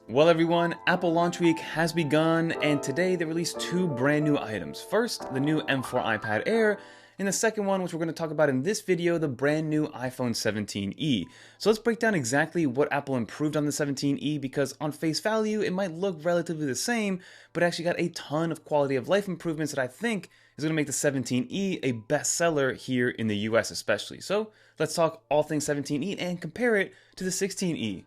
Well everyone, Apple launch week has begun, and today they released two brand new items. First, the new M4 iPad Air, and the second one, which we're going to talk about in this video, the brand new iPhone 17e. So let's break down exactly what Apple improved on the 17e, because on face value, it might look relatively the same, but actually got a ton of quality of life improvements that I think is going to make the 17e a bestseller here in the US especially. So let's talk all things 17e and compare it to the 16e.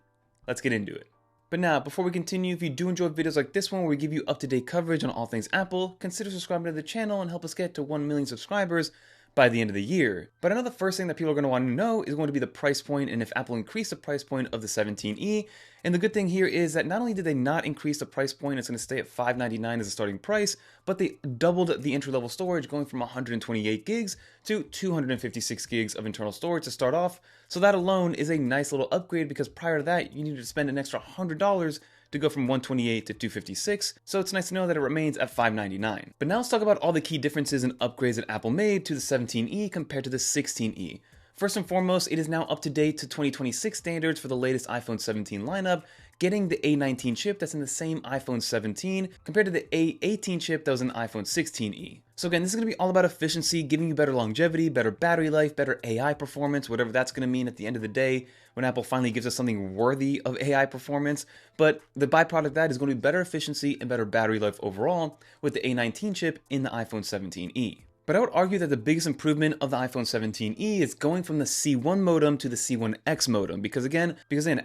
Let's get into it. But now, before we continue, if you do enjoy videos like this one where we give you up-to-date coverage on all things Apple, consider subscribing to the channel and help us get to 1 million subscribers by the end of the year. But I know the first thing that people are going to want to know is going to be the price point and if Apple increased the price point of the 17e. And the good thing here is that not only did they not increase the price point, it's going to stay at $599 as a starting price, but they doubled the entry-level storage, going from 128 gigs to 256 gigs of internal storage to start off. So that alone is a nice little upgrade, because prior to that, you needed to spend an extra $100 to go from 128 to 256, so it's nice to know that it remains at $599. But now let's talk about all the key differences and upgrades that Apple made to the 17e compared to the 16e. First and foremost, it is now up to date to 2026 standards for the latest iPhone 17 lineup, getting the A19 chip that's in the same iPhone 17 compared to the A18 chip that was in the iPhone 16e. So again, this is going to be all about efficiency, giving you better longevity, better battery life, better AI performance, whatever that's going to mean at the end of the day when Apple finally gives us something worthy of AI performance. But the byproduct of that is going to be better efficiency and better battery life overall with the A19 chip in the iPhone 17e. But I would argue that the biggest improvement of the iPhone 17e is going from the C1 modem to the C1X modem, because again,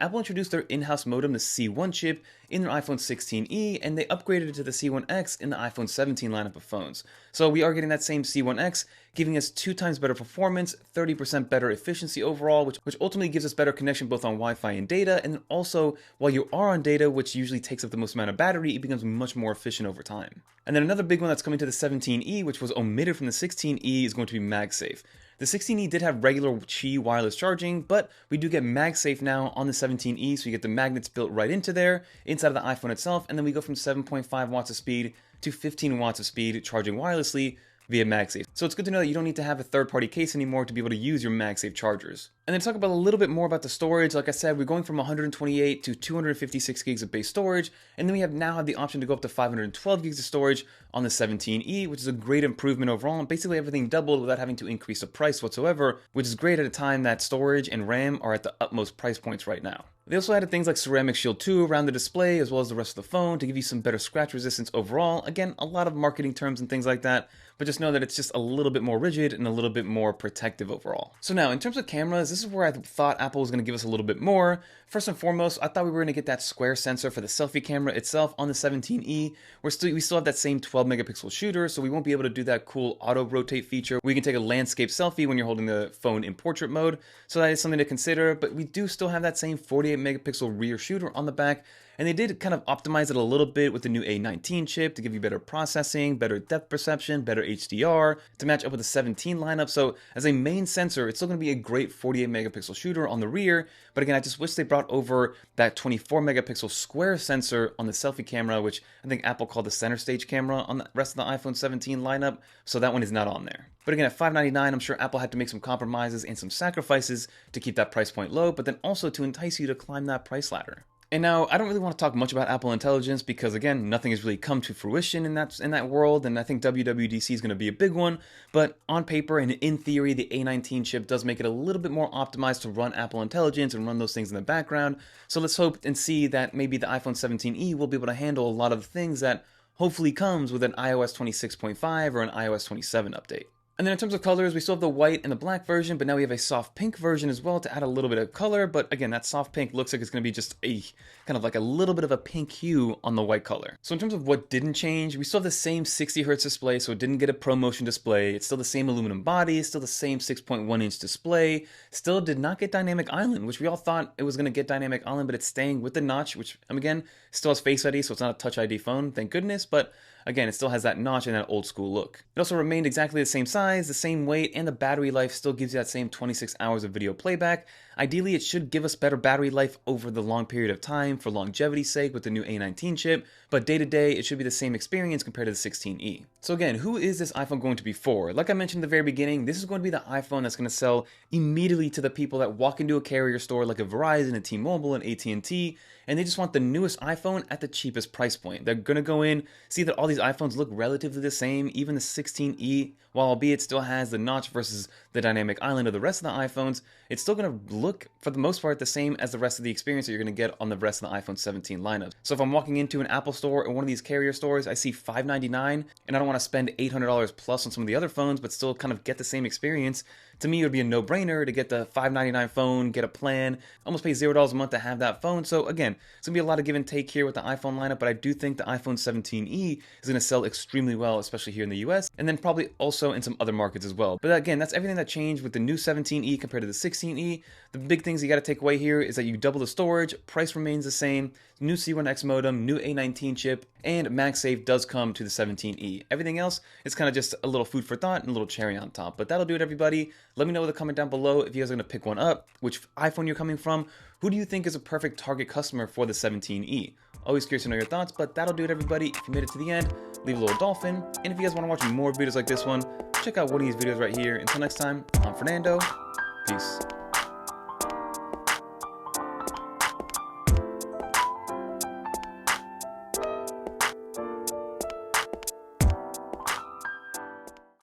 Apple introduced their in-house modem, the C1 chip, in their iPhone 16e, and they upgraded it to the C1X in the iPhone 17 lineup of phones. So we are getting that same C1X, giving us 2 times better performance, 30% better efficiency overall, which ultimately gives us better connection both on Wi-Fi and data, and then also, while you are on data, which usually takes up the most amount of battery, it becomes much more efficient over time. And then another big one that's coming to the 17e, which was omitted from the 16e, is going to be MagSafe. The 16e did have regular Qi wireless charging, but we do get MagSafe now on the 17e, so you get the magnets built right into there, inside of the iPhone itself, and then we go from 7.5 watts of speed to 15 watts of speed charging wirelessly via MagSafe. So it's good to know that you don't need to have a third-party case anymore to be able to use your MagSafe chargers. And then to talk about a little bit more about the storage, like I said, we're going from 128 to 256 gigs of base storage, and then we now have the option to go up to 512 gigs of storage on the 17e, which is a great improvement overall, and basically everything doubled without having to increase the price whatsoever, which is great at a time that storage and RAM are at the utmost price points right now. They also added things like Ceramic Shield 2 around the display as well as the rest of the phone to give you some better scratch resistance overall. Again, a lot of marketing terms and things like that, but just know that it's just a little bit more rigid and a little bit more protective overall. So now, in terms of cameras, this is where I thought Apple was going to give us a little bit more. First and foremost, I thought we were going to get that square sensor for the selfie camera itself on the 17e. We still have that same 12 megapixel shooter, so we won't be able to do that cool auto rotate feature where you can take a landscape selfie when you're holding the phone in portrait mode. So that is something to consider, but we do still have that same 48 megapixel rear shooter on the back. And they did kind of optimize it a little bit with the new A19 chip to give you better processing, better depth perception, better HDR to match up with the 17 lineup. So as a main sensor, it's still going to be a great 48 megapixel shooter on the rear. But again, I just wish they brought over that 24 megapixel square sensor on the selfie camera, which I think Apple called the center stage camera on the rest of the iPhone 17 lineup. So that one is not on there. But again, at $599, I'm sure Apple had to make some compromises and some sacrifices to keep that price point low, but then also to entice you to climb that price ladder. And now, I don't really want to talk much about Apple Intelligence because, again, nothing has really come to fruition in that world, and I think WWDC is going to be a big one. But on paper and in theory, the A19 chip does make it a little bit more optimized to run Apple Intelligence and run those things in the background. So let's hope and see that maybe the iPhone 17e will be able to handle a lot of the things that hopefully comes with an iOS 26.5 or an iOS 27 update. And then in terms of colors, we still have the white and the black version, but now we have a soft pink version as well to add a little bit of color. But again, that soft pink looks like it's going to be just a kind of like a little bit of a pink hue on the white color. So in terms of what didn't change, we still have the same 60 Hz display, so it didn't get a ProMotion display. It's still the same aluminum body, still the same 6.1 inch display, still did not get Dynamic Island, which we all thought it was going to get Dynamic Island, but it's staying with the notch, which again, still has Face ID, so it's not a Touch ID phone, thank goodness, but again, it still has that notch and that old school look. It also remained exactly the same size, the same weight, and the battery life still gives you that same 26 hours of video playback. Ideally, it should give us better battery life over the long period of time for longevity's sake with the new A19 chip, but day to day, it should be the same experience compared to the 16E. So again, who is this iPhone going to be for? Like I mentioned at the very beginning, this is going to be the iPhone that's going to sell immediately to the people that walk into a carrier store like a Verizon, a T-Mobile, an AT&T, and they just want the newest iPhone at the cheapest price point. They're going to go in, see that all these iPhones look relatively the same, even the 16E, while albeit still has the notch versus the dynamic island of the rest of the iPhones, it's still going to look, for the most part, the same as the rest of the experience that you're going to get on the rest of the iPhone 17 lineup. So if I'm walking into an Apple store or one of these carrier stores, I see $599, and I don't want to spend $800 plus on some of the other phones, but still kind of get the same experience, to me it would be a no-brainer to get the $599 phone, get a plan, almost pay $0 a month to have that phone. So again, it's going to be a lot of give and take here with the iPhone lineup, but I do think the iPhone 17e is going to sell extremely well, especially here in the US, and then probably also in some other markets as well. But again, that's everything that changed with the new 17e compared to the 16e. The big things you got to take away here is that you double the storage, price remains the same, new C1X modem, new A19 chip, and MagSafe does come to the 17e. Everything else is kind of just a little food for thought and a little cherry on top. But that'll do it, everybody. Let me know in the comment down below if you guys are going to pick one up, which iPhone you're coming from, who do you think is a perfect target customer for the 17e? Always curious to know your thoughts, but that'll do it, everybody. If you made it to the end, leave a little dolphin. And if you guys want to watch more videos like this one, check out one of these videos right here. Until next time, I'm Fernando. Peace.